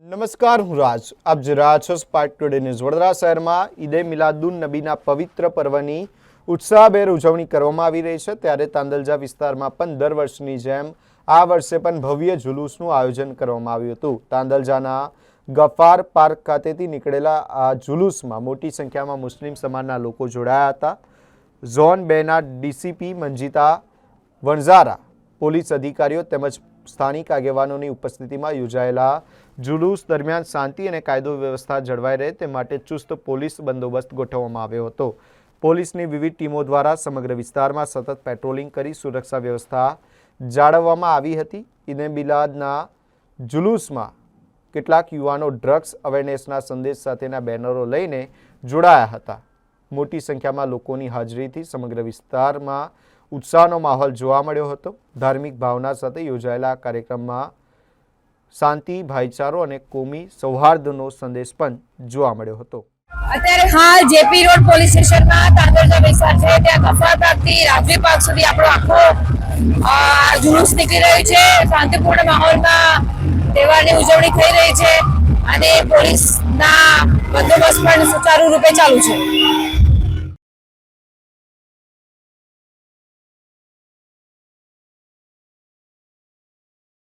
નમસ્કાર, હું રાજ. આપ જોઈ રહ્યા છો સ્પાર્ક ટુડે ન્યૂઝ. વડોદરા શહેરમાં ઈદે મિલાદુન નબીના પવિત્ર પર્વની ઉત્સાહભેર ઉજવણી કરવામાં આવી રહી છે. ત્યારે તાંદલજા વિસ્તારમાં પણ દર વર્ષની જેમ આ વર્ષે પણ ભવ્ય જુલુસનું આયોજન કરવામાં આવ્યું હતું. તાંદલજાના ગફાર પાર્ક ખાતેથી નીકળેલા આ જુલુસમાં મોટી સંખ્યામાં મુસ્લિમ સમાજના લોકો જોડાયા હતા. ઝોન 2ના ડીસીપી મંજીતા વણઝારા, પોલીસ અધિકારીઓ તેમજ સ્થાનિક આગેવાનોની ઉપસ્થિતિમાં યોજાયેલા જુલુસ દરમિયાન શાંતિ અને કાયદો વ્યવસ્થા જળવાઈ રહે તે માટે ચુસ્ત પોલીસ બંદોબસ્ત ગોઠવવામાં આવ્યો હતો. પોલીસની વિવિધ ટીમો દ્વારા સમગ્ર વિસ્તારમાં સતત પેટ્રોલિંગ કરી સુરક્ષા વ્યવસ્થા જાળવવામાં આવી હતી. ઈદે મિલાદના જુલુસમાં કેટલાક યુવાનો ડ્રગ્સ અવેરનેસના સંદેશ સાથેના બેનરો લઈને જોડાયા હતા. મોટી સંખ્યામાં લોકોની હાજરીથી સમગ્ર વિસ્તારમાં ઉત્સાહનો માહોલ જોવા મળ્યો હતો. ધાર્મિક ભાવના સાથે યોજાયેલા કાર્યક્રમમાં શાંતિ, ભાઈચારો અને કોમી સૌહાર્દનો સંદેશ પણ જોવા મળ્યો હતો. અત્યારે હાલ જેપી રોડ પોલીસ સ્ટેશનમાં તાંદલજા વિસ્તાર છે, ત્યાં ગફાર પાર્કથી રાજવી પાર્ક સુધી આપણો આખો જુલુસ નીકળી રહ્યું છે. શાંતિપૂર્ણ માહોલમાં તહેવારની ઉજવણી થઈ રહી છે અને પોલીસના બંદોબસ્ત પણ સુચારુ રૂપે ચાલુ છે.